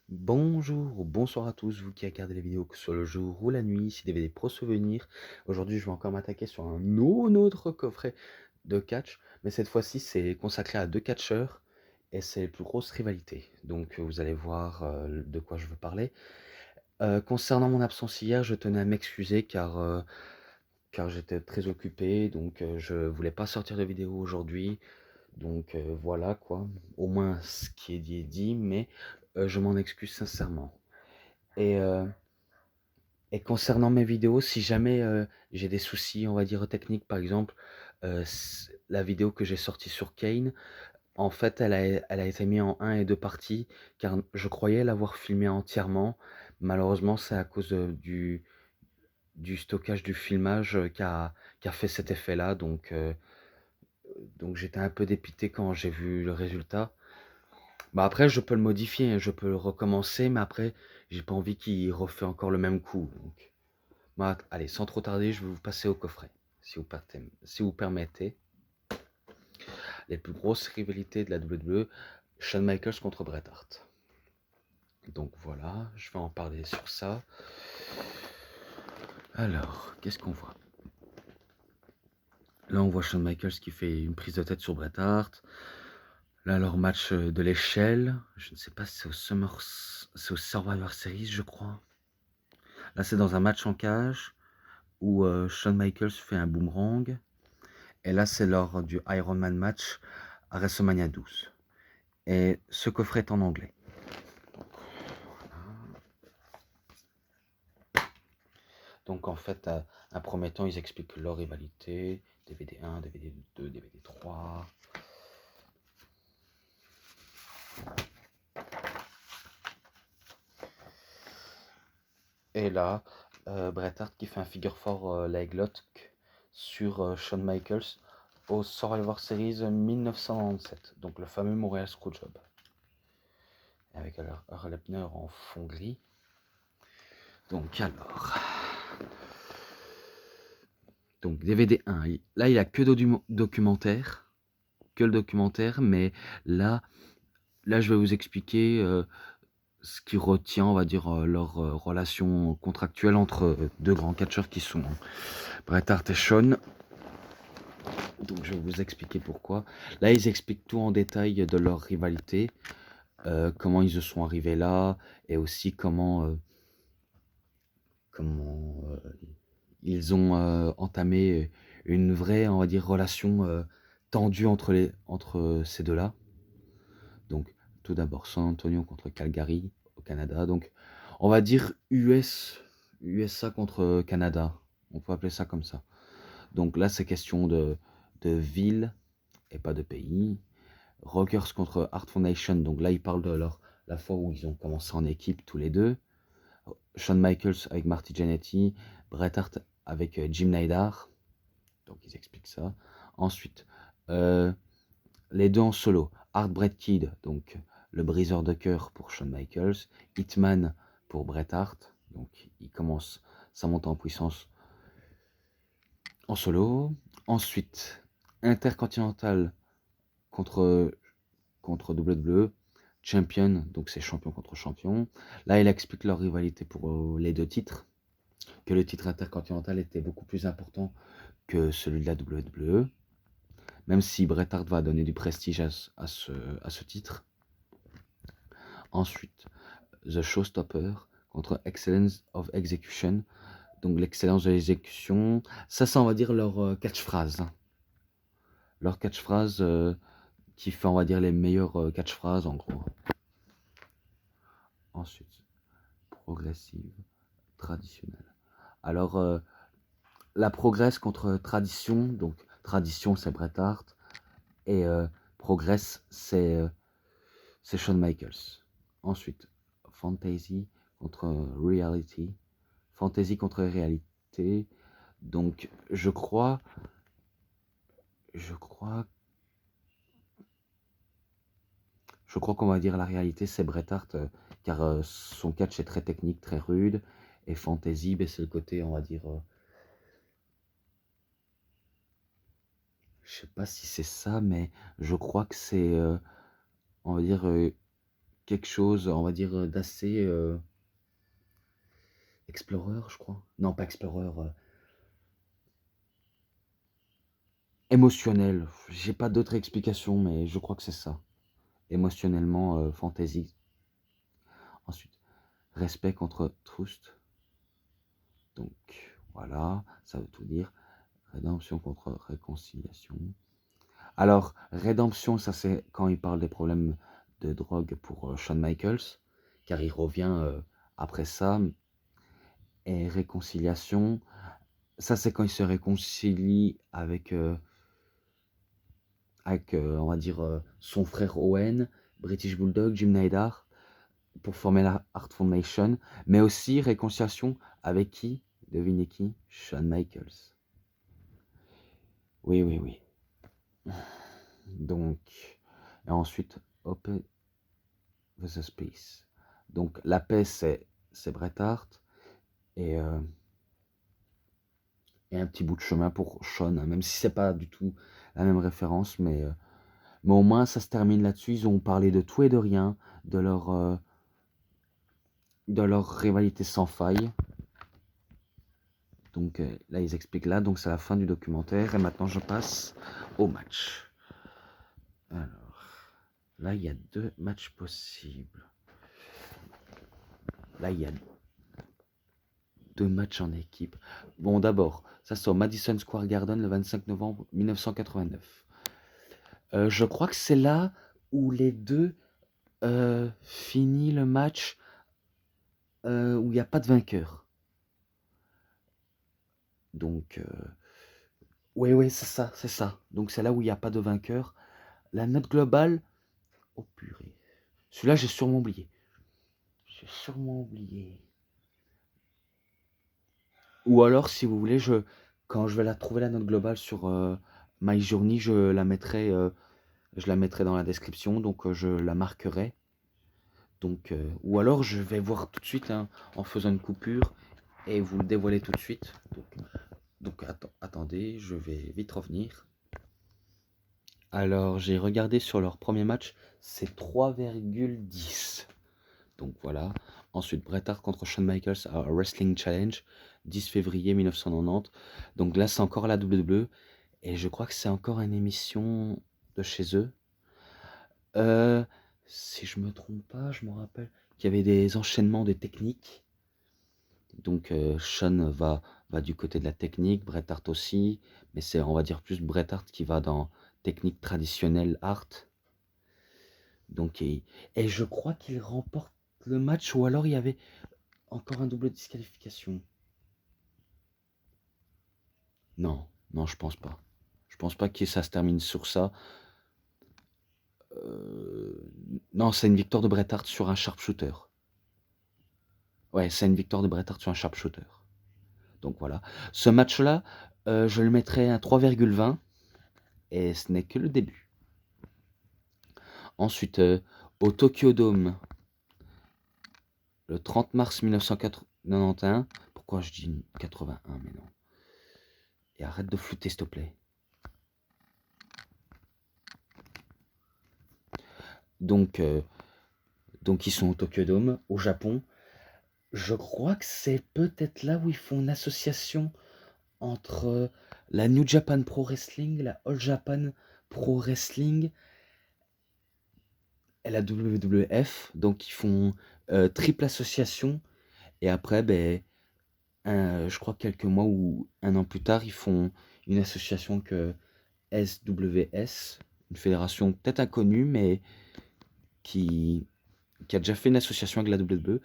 Bonjour ou bonsoir à tous, vous qui regardez les vidéos que ce soit le jour ou la nuit, ici DVD Pro Souvenirs. Aujourd'hui, je vais encore m'attaquer sur un autre coffret de catch, mais cette fois-ci, c'est consacré à deux catcheurs et c'est les plus grosses rivalités. Donc, vous allez voir de quoi je veux parler. Concernant mon absence hier, je tenais à m'excuser car j'étais très occupé, donc je voulais pas sortir de vidéo aujourd'hui. Donc voilà quoi, au moins ce qui est dit est dit, mais je m'en excuse sincèrement. Et, euh, et concernant mes vidéos, si jamais j'ai des soucis, on va dire techniques, par exemple, la vidéo que j'ai sortie sur Kane, en fait, elle a été mise en un et 2 parties, car je croyais l'avoir filmée entièrement. Malheureusement, c'est à cause du stockage du filmage qui a fait cet effet-là. Donc j'étais un peu dépité quand j'ai vu le résultat. Bah après, je peux le modifier, hein, je peux le recommencer, mais après, j'ai pas envie qu'il refait encore le même coup. Donc. Bah, allez, sans trop tarder, je vais vous passer au coffret, si vous permettez. Les plus grosses rivalités de la WWE, Shawn Michaels contre Bret Hart. Donc voilà, je vais en parler sur ça. Alors, qu'est-ce qu'on voit? Là, on voit Shawn Michaels qui fait une prise de tête sur Bret Hart. Là, leur match de l'échelle, je ne sais pas si c'est au Survivor Series, je crois. Là, c'est dans un match en cage où Shawn Michaels fait un boomerang. Et là, c'est lors du Iron Man match à WrestleMania 12. Et ce coffret est en anglais. Donc en fait, un premier temps, ils expliquent leur rivalité, DVD 1, DVD 2, DVD 3. Et là, Bret Hart qui fait un figure 4 leg lock sur Shawn Michaels au Survivor Series 1997, donc le fameux Montreal Screwjob. Avec Earl Hebner en fond gris. Donc alors, donc DVD 1, là il a que documentaire, que le documentaire, mais là je vais vous expliquer ce qui retient, on va dire, leur relation contractuelle entre deux grands catcheurs qui sont Bret Hart et Shawn. Donc je vais vous expliquer pourquoi. Là ils expliquent tout en détail de leur rivalité, comment ils se sont arrivés là, et aussi comment ils ont entamé une vraie, on va dire, relation tendue entre ces deux-là. Donc, tout d'abord, San Antonio contre Calgary au Canada. Donc, on va dire USA contre Canada. On peut appeler ça comme ça. Donc là, c'est question de ville et pas de pays. Rockers contre Art Foundation. Donc là, ils parlent de la fois où ils ont commencé en équipe tous les deux. Shawn Michaels avec Marty Jannetty, Bret Hart avec Jim Neidhart. Donc ils expliquent ça. Ensuite, euh, les deux en solo. Heartbreak Kid, donc le briseur de cœur pour Shawn Michaels. Hitman pour Bret Hart. Donc il commence sa montée en puissance en solo. Ensuite, Intercontinental contre WWE. Champion, donc c'est champion contre champion. Là, il explique leur rivalité pour les deux titres. Que le titre intercontinental était beaucoup plus important que celui de la WWE, même si Bret Hart va donner du prestige à ce titre. Ensuite, The Showstopper contre Excellence of Execution. Donc l'excellence de l'exécution, ça on va dire leur catchphrase. Leur catchphrase qui fait, on va dire, les meilleures catchphrases en gros. Ensuite, progressive, traditionnelle. Alors, la progresse contre tradition, donc tradition c'est Bret Hart, et progress c'est Shawn Michaels. Ensuite, fantasy contre reality, fantasy contre réalité. Donc je crois, je crois qu'on va dire la réalité c'est Bret Hart, car son catch est très technique, très rude, et fantasy, ben, c'est le côté, on va dire, je sais pas si c'est ça, mais je crois que c'est, on va dire, quelque chose, on va dire, d'assez, explorer, je crois. Non, pas explorer, émotionnel. J'ai pas d'autre explication, mais je crois que c'est ça. Émotionnellement, fantasy. Ensuite, respect contre trust. Donc voilà, ça veut tout dire. Rédemption contre réconciliation. Alors, rédemption, ça c'est quand il parle des problèmes de drogue pour Shawn Michaels, car il revient après ça. Et réconciliation, ça c'est quand il se réconcilie avec, on va dire, son frère Owen, British Bulldog, Jim Neidhart, pour former la Hart Foundation, mais aussi réconciliation avec qui? Devinez qui? Shawn Michaels. Oui, oui, oui. Donc, et ensuite, Open versus Peace. Donc, la paix, c'est Bret Hart, et, euh, et un petit bout de chemin pour Shawn, hein, même si c'est pas du tout la même référence, mais au moins ça se termine là-dessus. Ils ont parlé de tout et de rien, de leur rivalité sans faille. Donc là, ils expliquent là, donc c'est la fin du documentaire, et maintenant je passe au match. Alors, là, il y a 2 matchs possibles. Là, il y a 2 matchs en équipe. Bon, d'abord, ça c'est au Madison Square Garden le 25 novembre 1989. Je crois que c'est là où les deux finissent le match où il n'y a pas de vainqueur. Donc, oui, oui, c'est ça, c'est ça. Donc c'est là où il n'y a pas de vainqueur. La note globale, oh purée. Celui-là, j'ai sûrement oublié. J'ai sûrement oublié. Ou alors, si vous voulez, quand je vais la trouver la note globale sur My Journey, je la mettrai dans la description, donc je la marquerai. Donc, ou alors je vais voir tout de suite hein, en faisant une coupure et vous le dévoiler tout de suite. Donc attendez, je vais vite revenir. Alors, j'ai regardé sur leur premier match, c'est 3,10. Donc voilà. Ensuite, Bret Hart contre Shawn Michaels à Wrestling Challenge, 10 février 1990. Donc là, c'est encore la WWE. Et je crois que c'est encore une émission de chez eux. Euh, Si je me trompe pas, je me rappelle qu'il y avait des enchaînements de techniques. Donc Shawn va du côté de la technique, Bret Hart aussi. Mais c'est, on va dire, plus Bret Hart qui va dans technique traditionnelle Hart. Donc, et je crois qu'il remporte le match, ou alors il y avait encore un double disqualification. Non, non, je pense pas. Je pense pas que ça se termine sur ça. Non, c'est une victoire de Bret Hart sur un sharpshooter. Ouais, c'est une victoire de Bret Hart sur un sharpshooter. Donc voilà. Ce match-là, je le mettrais à 3,20 et ce n'est que le début. Ensuite, au Tokyo Dome, le 30 mars 1991. Pourquoi je dis 81, mais non. Et arrête de flouter, s'il te plaît. Donc ils sont au Tokyo Dome, au Japon. Je crois que c'est peut-être là où ils font une association entre la New Japan Pro Wrestling, la All Japan Pro Wrestling et la WWF. Donc ils font triple association. Et après, ben, je crois quelques mois ou un an plus tard, ils font une association que SWS, une fédération peut-être inconnue, mais qui, qui a déjà fait une association avec la WWE.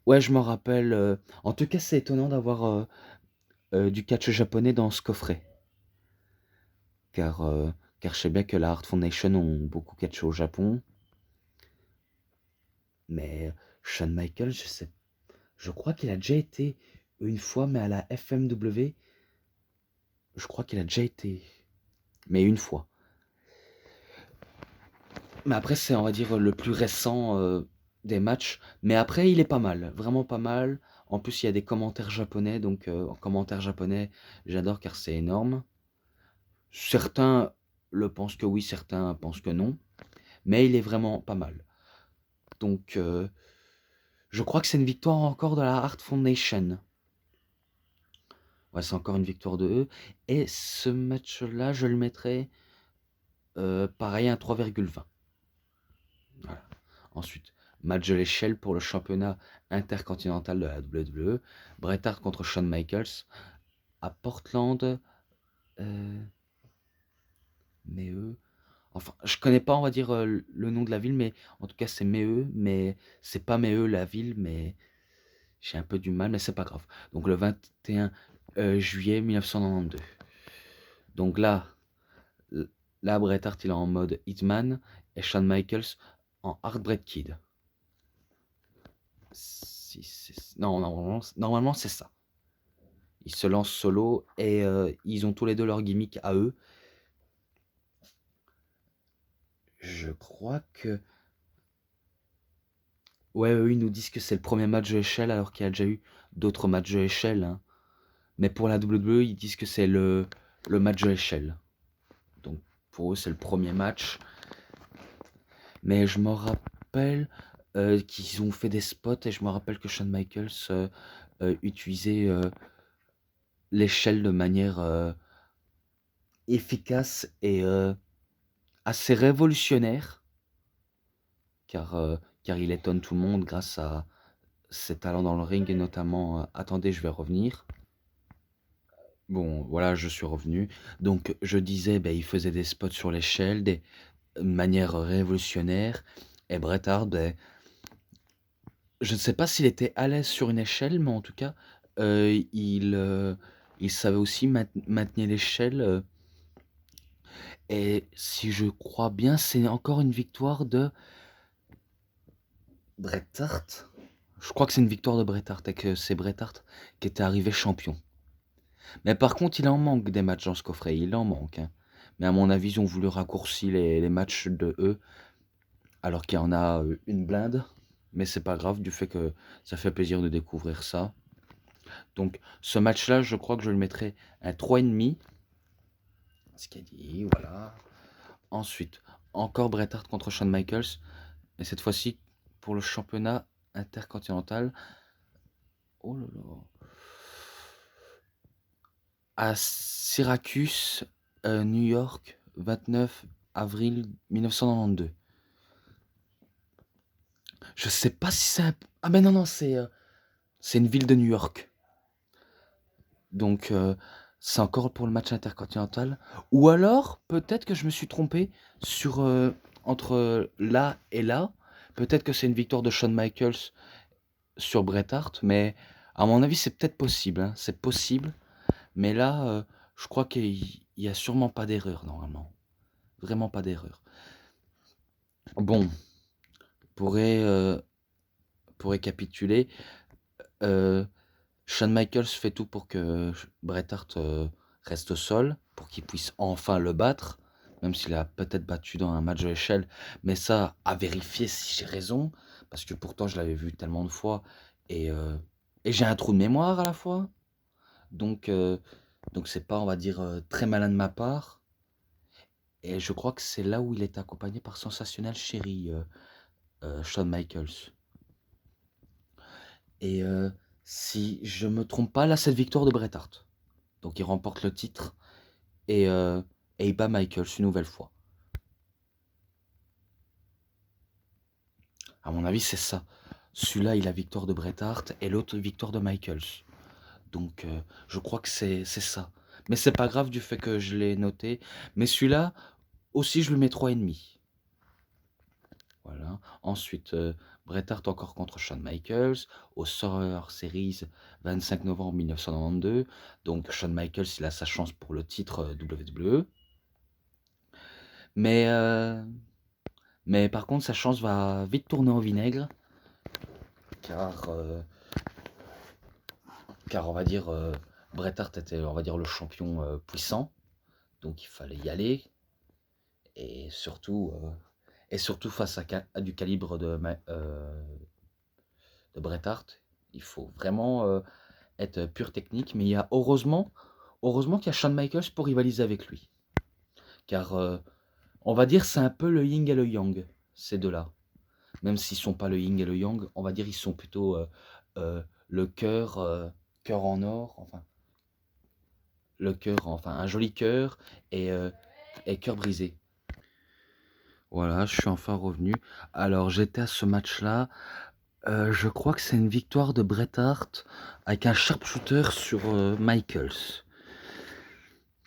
Ouais, je m'en rappelle. En tout cas, c'est étonnant d'avoir du catch japonais dans ce coffret. Car, car je sais bien que la Heart Foundation ont beaucoup catché au Japon. Mais Shawn Michaels, je crois qu'il a déjà été une fois, mais à la FMW, je crois qu'il a déjà été. Mais une fois. Mais après, c'est, on va dire, le plus récent des matchs. Mais après, il est pas mal. Vraiment pas mal. En plus, il y a des commentaires japonais. Donc, en commentaires japonais, j'adore car c'est énorme. Certains le pensent que oui, certains pensent que non. Mais il est vraiment pas mal. Donc, je crois que c'est une victoire encore de la Hart Foundation. Ouais, c'est encore une victoire de eux. Et ce match-là, je le mettrais pareil à 3,20. Voilà. Ensuite, match de l'échelle pour le championnat intercontinental de la WWE. Bret Hart contre Shawn Michaels à Portland. Mais eux. Enfin, je connais pas, on va dire, le nom de la ville, mais en tout cas, c'est Méheux, mais c'est pas Méheux la ville, mais j'ai un peu du mal, mais c'est pas grave. Donc le 21 juillet 1992. Donc là, Bret Hart, il est en mode Hitman et Shawn Michaels en Heartbreak Kid. Non, normalement, c'est ça. Ils se lancent solo et ils ont tous les deux leur gimmick à eux. Je crois que... Ouais, eux, ils nous disent que c'est le premier match de l'échelle alors qu'il y a déjà eu d'autres matchs de l'échelle, hein. Mais pour la WWE, ils disent que c'est le match de l'échelle. Donc pour eux, c'est le premier match. Mais je me rappelle qu'ils ont fait des spots et je me rappelle que Shawn Michaels utilisait l'échelle de manière efficace et assez révolutionnaire. Car il étonne tout le monde grâce à ses talents dans le ring et notamment... attendez, je vais revenir. Bon, voilà, je suis revenu. Donc, je disais, ben, il faisait des spots sur l'échelle, de manière révolutionnaire. Et Bret Hart, ben, je ne sais pas s'il était à l'aise sur une échelle, mais en tout cas, il savait aussi maintenir l'échelle. Et si je crois bien, c'est encore une victoire de Bret Hart. Je crois que c'est une victoire de Bret Hart et que c'est Bret Hart qui était arrivé champion. Mais par contre, il en manque des matchs dans ce coffret, il en manque, hein. Mais à mon avis, ils ont voulu raccourcir les matchs de eux, alors qu'il y en a une blinde. Mais c'est pas grave, du fait que ça fait plaisir de découvrir ça. Donc, ce match-là, je crois que je le mettrai un 3,5. Ce qu'il a dit, voilà. Ensuite, encore Bret Hart contre Shawn Michaels. Et cette fois-ci, pour le championnat intercontinental. Oh là là. À Syracuse, New York, 29 avril 1992. Je sais pas si c'est... Ah ben non, c'est une ville de New York. Donc, c'est encore pour le match intercontinental. Ou alors, peut-être que je me suis trompé sur entre là et là. Peut-être que c'est une victoire de Shawn Michaels sur Bret Hart. Mais à mon avis, c'est peut-être possible, hein. C'est possible. Mais là, je crois qu'il y a sûrement pas d'erreur, normalement. Vraiment pas d'erreur. Bon, pour, ré- pour récapituler, Shawn Michaels fait tout pour que Bret Hart reste au sol, pour qu'il puisse enfin le battre, même s'il a peut-être battu dans un match de l'échelle. Mais ça, à vérifier si j'ai raison, parce que pourtant je l'avais vu tellement de fois, et, euh, et j'ai un trou de mémoire à la fois. Donc, donc c'est pas, on va dire, très malin de ma part. Et je crois que c'est là où il est accompagné par Sensationnel Chéri, Shawn Michaels. Et si je me trompe pas, là, c'est la victoire de Bret Hart. Donc il remporte le titre et, euh, et il bat Michaels une nouvelle fois. À mon avis, c'est ça. Celui-là, il a victoire de Bret Hart et l'autre victoire de Michaels. Donc je crois que c'est ça. Mais c'est pas grave du fait que je l'ai noté. Mais celui-là, aussi, je le mets 3,5. Voilà. Ensuite, Bret Hart encore contre Shawn Michaels au Survivor Series 25 novembre 1992. Donc Shawn Michaels, il a sa chance pour le titre WWE. Mais, mais par contre, sa chance va vite tourner au vinaigre. Car on va dire, Bret Hart était, on va dire, le champion puissant. Donc il fallait y aller. Et surtout face à du calibre de Bret Hart, il faut vraiment être pure technique. Mais il y a heureusement qu'il y a Shawn Michaels pour rivaliser avec lui. Car on va dire c'est un peu le yin et le yang, ces deux-là. même s'ils sont pas le yin et le yang, on va dire ils sont plutôt le cœur en or, enfin le cœur, enfin un joli cœur et cœur brisé. Voilà, je suis enfin revenu. Alors j'étais à ce match-là. Je crois que c'est une victoire de Bret Hart avec un sharpshooter sur Michaels.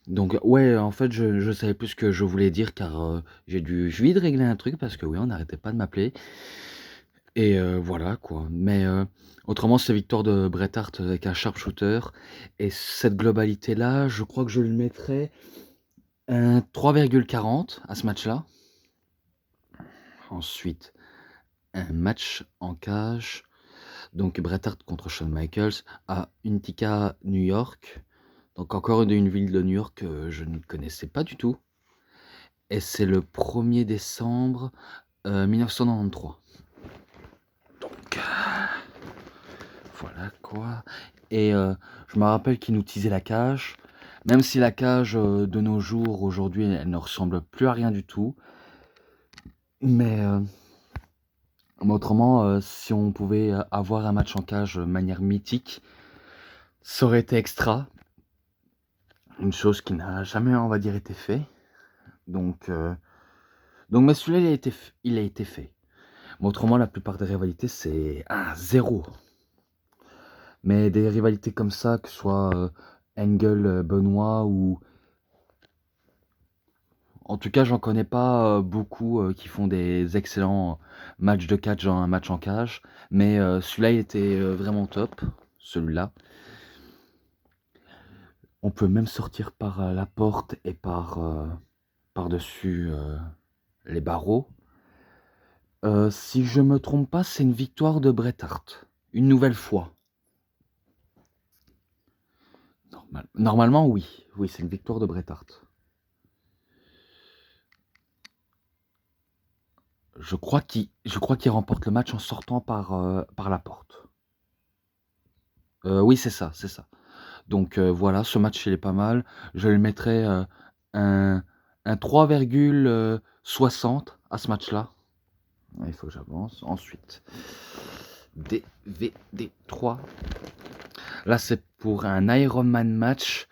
Donc ouais, en fait, je savais plus ce que je voulais dire car j'ai dû vite régler un truc parce que oui, on n'arrêtait pas de m'appeler. Et voilà quoi. Mais autrement, c'est victoire de Bret Hart avec un sharpshooter. Et cette globalité-là, je crois que je lui mettrais un 3,40 à ce match-là. Ensuite, un match en cage. Donc Bret Hart contre Shawn Michaels à Utica, New York. Donc encore une ville de New York que je ne connaissais pas du tout. Et c'est le 1er décembre 1993. Donc voilà quoi. Et je me rappelle qu'ils nous teasaient la cage. Même si la cage de nos jours, aujourd'hui, elle ne ressemble plus à rien du tout. Mais autrement, si on pouvait avoir un match en cage de manière mythique, ça aurait été extra. Une chose qui n'a jamais, on va dire, été fait. Donc mais celui-là, il a été fait. Mais autrement, la plupart des rivalités, c'est zéro. Mais des rivalités comme ça, que ce soit Angle, Benoit ou... En tout cas, j'en connais pas beaucoup qui font des excellents matchs de catch dans un match en cage. Mais celui-là, il était vraiment top. Celui-là. On peut même sortir par la porte et par-dessus les barreaux. Si je me trompe pas, c'est une victoire de Bret Hart. Une nouvelle fois. Normalement, oui. Oui, c'est une victoire de Bret Hart. Je crois qu'il remporte le match en sortant par la porte. Oui, c'est ça, c'est ça. Donc voilà, ce match, il est pas mal. Je lui mettrais un 3,60 à ce match-là. Il faut que j'avance. Ensuite, DVD 3. Là, c'est pour un Ironman match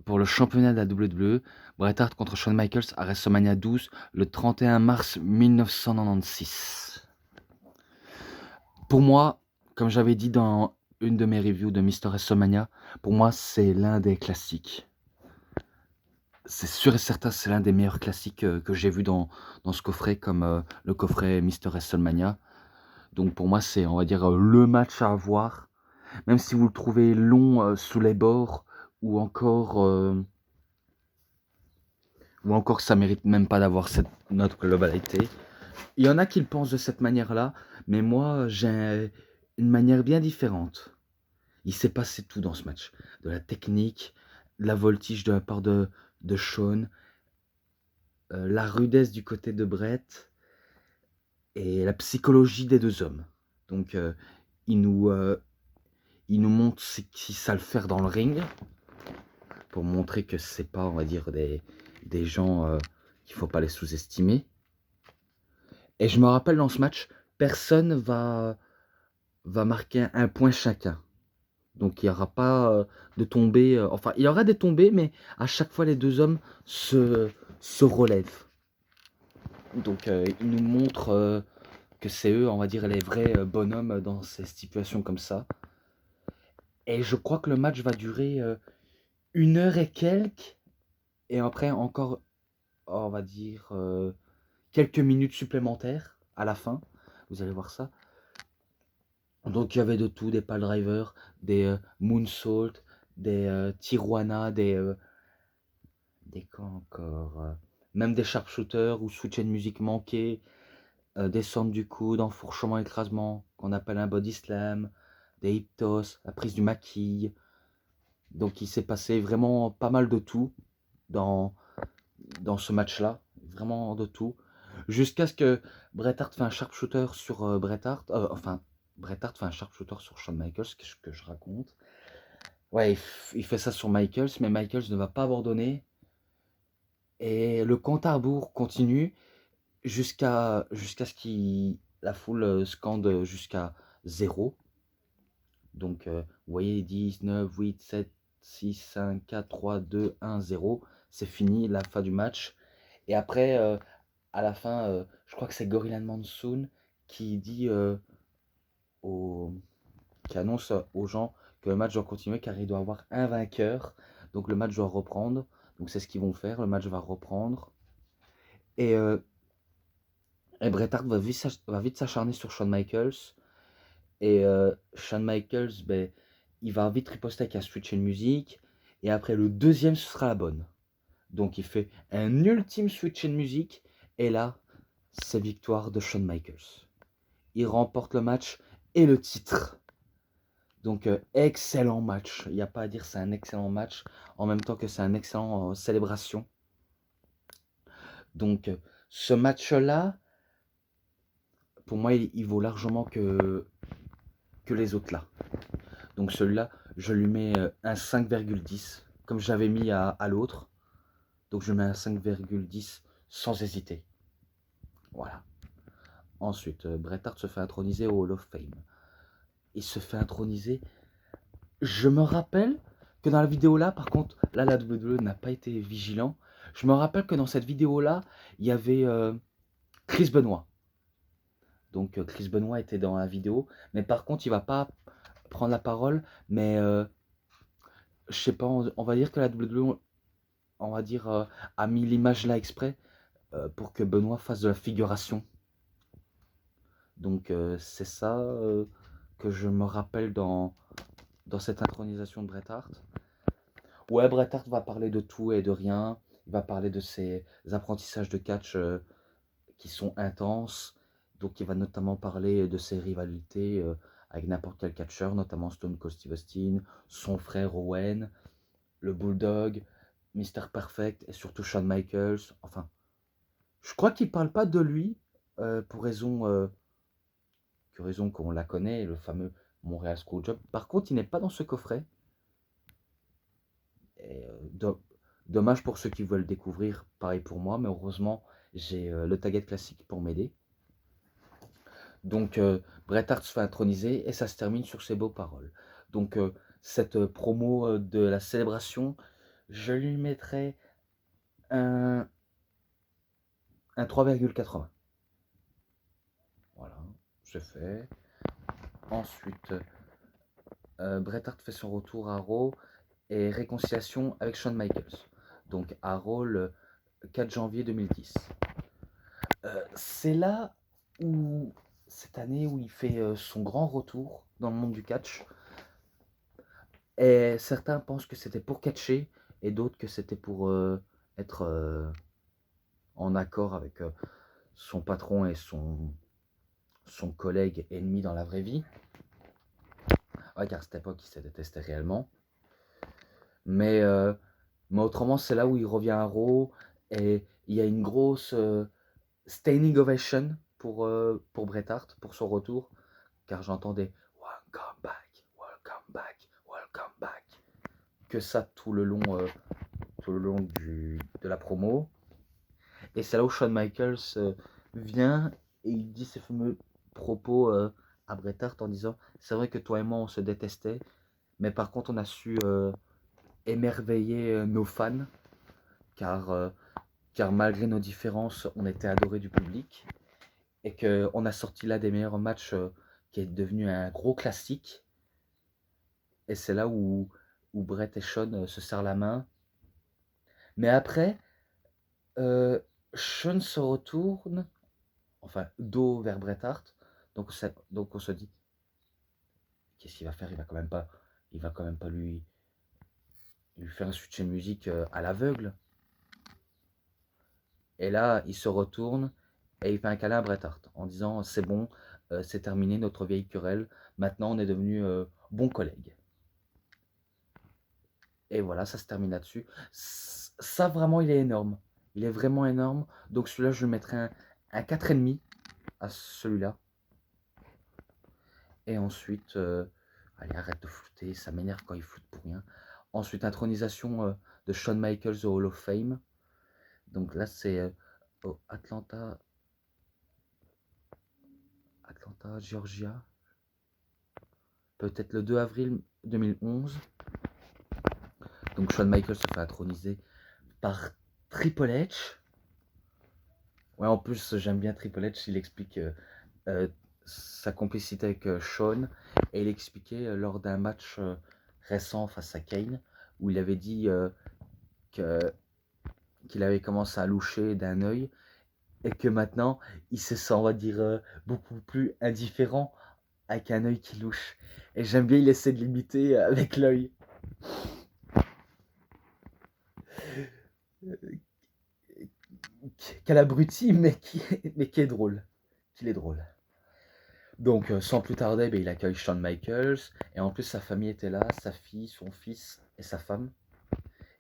pour le championnat de la WWE. Bret Hart contre Shawn Michaels à WrestleMania 12 le 31 mars 1996. Pour moi, comme j'avais dit dans une de mes reviews de Mr. WrestleMania, pour moi, c'est l'un des classiques. C'est sûr et certain, c'est l'un des meilleurs classiques que j'ai vu dans ce coffret, comme le coffret Mr. WrestleMania. Donc pour moi, c'est, on va dire, le match à avoir. Même si vous le trouvez long sous les bords, ou encore ça mérite même pas d'avoir cette note globalité. Il y en a qui le pensent de cette manière-là, mais moi, j'ai une manière bien différente. Il s'est passé tout dans ce match. De la technique, de la voltige de la part de Shawn, la rudesse du côté de Bret et la psychologie des deux hommes. Donc, il nous montre qui savent le faire dans le ring pour montrer que c'est pas, on va dire, des gens qu'il faut pas les sous-estimer. Et je me rappelle dans ce match, personne va marquer un point chacun. Donc il n'y aura pas de tombées, enfin il y aura des tombées, mais à chaque fois les deux hommes se relèvent. Donc ils nous montrent que c'est eux, on va dire, les vrais bonhommes dans ces situations comme ça. Et je crois que le match va durer 1 heure et quelques, et après encore, on va dire, quelques minutes supplémentaires à la fin. Vous allez voir ça. Donc il y avait de tout, des piledrivers, des moonsaults, des tijuana, des quoi encore même des sharpshooters ou switch and music manqué, descente du coude, enfourchement, écrasement, qu'on appelle un body slam, des hip toss, la prise du maquille. Donc il s'est passé vraiment pas mal de tout dans ce match-là, vraiment de tout. Jusqu'à ce que Bret Hart fait un sharpshooter sur Bret Hart, Bret Hart fait un sharpshooter sur Shawn Michaels, ce que je raconte. Ouais, il fait ça sur Michaels, mais Michaels ne va pas abandonner. Et le compte à rebours continue jusqu'à ce qu'il la foule scande jusqu'à 0. Donc, vous voyez 10, 9, 8, 7, 6, 5, 4, 3, 2, 1, 0. C'est fini, la fin du match. Et après, à la fin, je crois que c'est Gorilla Monsoon qui dit qui annonce aux gens que le match doit continuer car il doit avoir un vainqueur. Donc le match doit reprendre. Donc c'est ce qu'ils vont faire. Le match va reprendre. Et, euh, et Bret Hart va vite s'acharner sur Shawn Michaels. Et Shawn Michaels, ben, il va vite riposter avec un switch une musique. Et après, le deuxième, ce sera la bonne. Donc, il fait un ultime switch in musique. Et là, c'est victoire de Shawn Michaels. Il remporte le match et le titre. Donc, excellent match. Il n'y a pas à dire, c'est un excellent match. En même temps que c'est un excellent célébration. Donc, ce match-là, pour moi, il vaut largement que les autres là. Donc celui-là, je lui mets un 5,10, comme j'avais mis à l'autre. Donc je mets un 5,10 sans hésiter. Voilà. Ensuite, Bret Hart se fait introniser au Hall of Fame. Il se fait introniser. Je me rappelle que dans la vidéo là, par contre, là la WWE n'a pas été vigilant. Je me rappelle que dans cette vidéo là, il y avait Chris Benoit. Donc Chris Benoit était dans la vidéo, mais par contre, il va pas prendre la parole. Mais je sais pas, on va dire que la WWE, on va dire, a mis l'image là exprès pour que Benoît fasse de la figuration. Donc c'est ça que je me rappelle dans cette intronisation de Bret Hart. Ouais, Bret Hart va parler de tout et de rien. Il va parler de ses apprentissages de catch qui sont intenses. Donc il va notamment parler de ses rivalités avec n'importe quel catcheur, notamment Stone Cold Steve Austin, son frère Owen, le Bulldog, Mr. Perfect et surtout Shawn Michaels. Enfin, je crois qu'il parle pas de lui pour raison qu'on la connaît, le fameux Montreal Screwjob. Par contre, il n'est pas dans ce coffret. Et, dommage pour ceux qui veulent découvrir, pareil pour moi, mais heureusement, j'ai le Target classique pour m'aider. Donc, Bret Hart se fait introniser et ça se termine sur ces beaux paroles. Donc, cette promo de la célébration, je lui mettrai un 3,80. Voilà, c'est fait. Ensuite, Bret Hart fait son retour à Raw et réconciliation avec Shawn Michaels. Donc à Raw le 4 janvier 2010. C'est là où, cette année où il fait son grand retour dans le monde du catch. Et certains pensent que c'était pour catcher et d'autres que c'était pour être en accord avec son patron et son collègue ennemi dans la vraie vie. Ouais, car à cette époque, ils se détestaient réellement. Mais autrement, c'est là où il revient à Raw et il y a une grosse standing ovation pour Bret Hart, pour son retour, car j'entendais Welcome back, welcome back, welcome back. Que ça tout le long de la promo. Et c'est là où Shawn Michaels vient et il dit ses fameux propos à Bret Hart en disant c'est vrai que toi et moi on se détestait, mais par contre on a su émerveiller nos fans, car malgré nos différences, on était adoré du public et qu'on a sorti là des meilleurs matchs qui est devenu un gros classique. Et c'est là où Bret et Shawn se serrent la main. Mais après, Shawn se retourne, enfin, dos vers Bret Hart. Donc on se dit, qu'est-ce qu'il va faire? Il va quand même pas lui faire un switch de musique à l'aveugle. Et là, il se retourne et il fait un câlin à Bret Hart en disant c'est bon, c'est terminé notre vieille querelle, maintenant on est devenus bons collègues. Et voilà, ça se termine là-dessus. Ça vraiment, il est énorme. Il est vraiment énorme. Donc celui-là, je lui mettrai un 4,5 à celui-là. Et ensuite, allez, arrête de flouter, ça m'énerve quand il floute pour rien. Ensuite, intronisation de Shawn Michaels au Hall of Fame. Donc là, c'est au Atlanta, Georgia. Peut-être le 2 avril 2011. Donc Shawn Michaels se fait introniser par Triple H. Ouais, en plus, j'aime bien Triple H. Il explique euh, sa complicité avec Shawn. Et il expliquait lors d'un match récent face à Kane, où il avait dit qu'il avait commencé à loucher d'un œil. Et que maintenant, il se sent, on va dire, beaucoup plus indifférent avec un œil qui louche. Et j'aime bien, il essaie de l'imiter avec l'œil. Quel abruti, mais qui est drôle. Qu'il est drôle. Donc, sans plus tarder, il accueille Shawn Michaels. Et en plus, sa famille était là, sa fille, son fils et sa femme.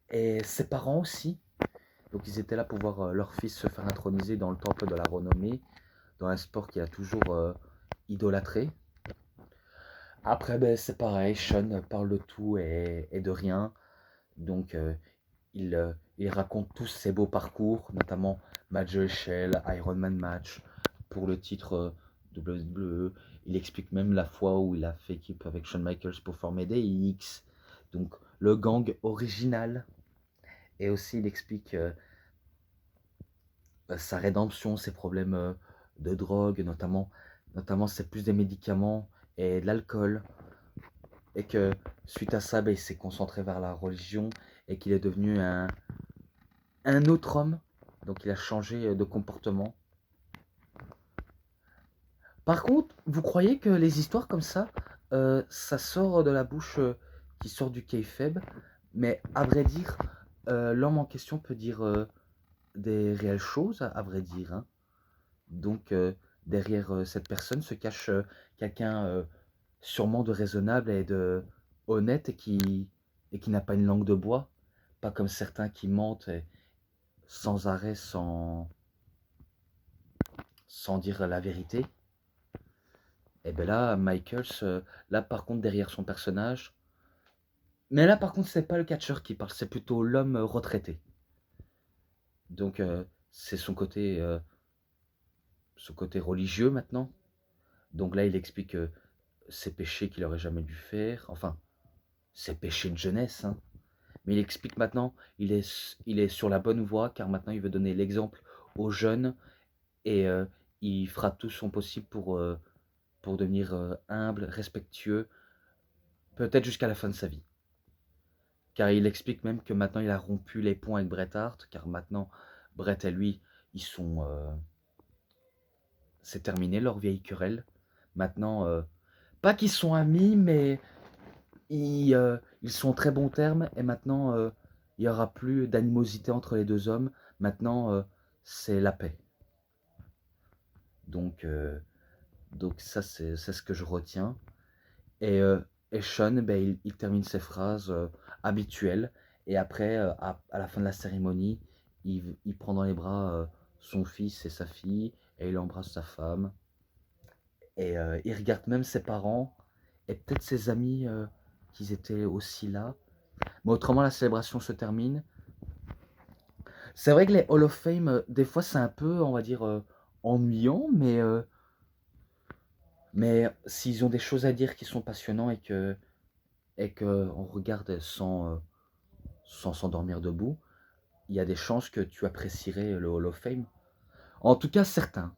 Et ses parents aussi. Donc, ils étaient là pour voir leur fils se faire introniser dans le temple de la renommée, dans un sport qu'il a toujours idolâtré. Après, c'est pareil, Shawn parle de tout et de rien. Donc, il raconte tous ses beaux parcours, notamment match de l'échelle, Ironman match, pour le titre WWE. Il explique même la fois où il a fait équipe avec Shawn Michaels pour former DX, donc le gang original. Et aussi, il explique sa rédemption, ses problèmes de drogue, notamment c'est plus des médicaments et de l'alcool. Et que suite à ça, il s'est concentré vers la religion et qu'il est devenu un autre homme. Donc il a changé de comportement. Par contre, vous croyez que les histoires comme ça sort de la bouche qui sort du kayfabe, mais à vrai dire, l'homme en question peut dire des réelles choses, à vrai dire, hein. Donc derrière cette personne se cache quelqu'un sûrement de raisonnable et de honnête et qui n'a pas une langue de bois, pas comme certains qui mentent sans arrêt, sans dire la vérité. Et bien là, Michaels, là par contre derrière son personnage, mais là par contre c'est pas le catcheur qui parle, c'est plutôt l'homme retraité. Donc c'est son côté religieux maintenant. Donc là il explique ses péchés qu'il aurait jamais dû faire, enfin ses péchés de jeunesse, hein. Mais il explique maintenant, il est sur la bonne voie car maintenant il veut donner l'exemple aux jeunes et il fera tout son possible pour devenir humble, respectueux, peut-être jusqu'à la fin de sa vie. Car il explique même que maintenant il a rompu les ponts avec Bret Hart, car maintenant Bret et lui, ils sont... c'est terminé leur vieille querelle. Maintenant, pas qu'ils sont amis, mais ils sont en très bons termes, et maintenant il n'y aura plus d'animosité entre les deux hommes. Maintenant, c'est la paix. Donc, euh, donc ça, c'est ce que je retiens. Et, euh, et Sean, il termine ses phrases habituelles. Et après, à la fin de la cérémonie, il prend dans les bras son fils et sa fille, et il embrasse sa femme. Et il regarde même ses parents, et peut-être ses amis qui étaient aussi là. Mais autrement, la célébration se termine. C'est vrai que les Hall of Fame, des fois, c'est un peu, on va dire, ennuyant, mais s'ils ont des choses à dire qui sont passionnants et que on regarde sans s'endormir debout, il y a des chances que tu apprécierais le Hall of Fame. En tout cas, certains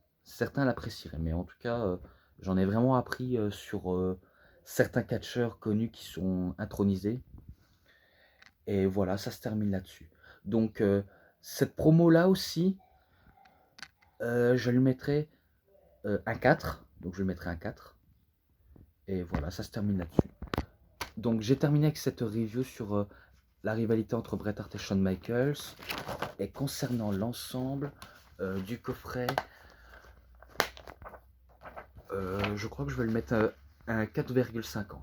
l'apprécieraient, mais en tout cas, j'en ai vraiment appris sur certains catcheurs connus qui sont intronisés. Et voilà, ça se termine là-dessus. Donc, cette promo-là aussi, je lui mettrai un 4. Donc, je lui mettrai un 4. Et voilà, ça se termine là-dessus. Donc, j'ai terminé avec cette review sur la rivalité entre Bret Hart et Shawn Michaels. Et concernant l'ensemble du coffret, je crois que je vais le mettre un 4,50.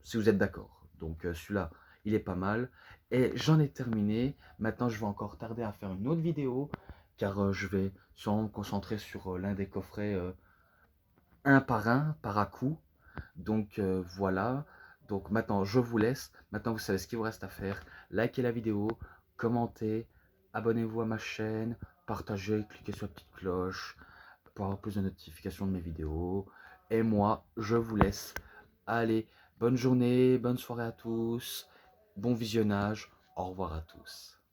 Si vous êtes d'accord. Donc celui-là, il est pas mal. Et j'en ai terminé. Maintenant, je vais encore tarder à faire une autre vidéo. Car je vais sûrement me concentrer sur l'un des coffrets un, par à coup. Donc voilà. Donc maintenant, je vous laisse. Maintenant, vous savez ce qu'il vous reste à faire. Likez la vidéo, commentez, abonnez-vous à ma chaîne, partagez, cliquez sur la petite cloche. pour avoir plus de notifications de mes vidéos. Et moi, je vous laisse. Allez, bonne journée, bonne soirée à tous, bon visionnage, au revoir à tous.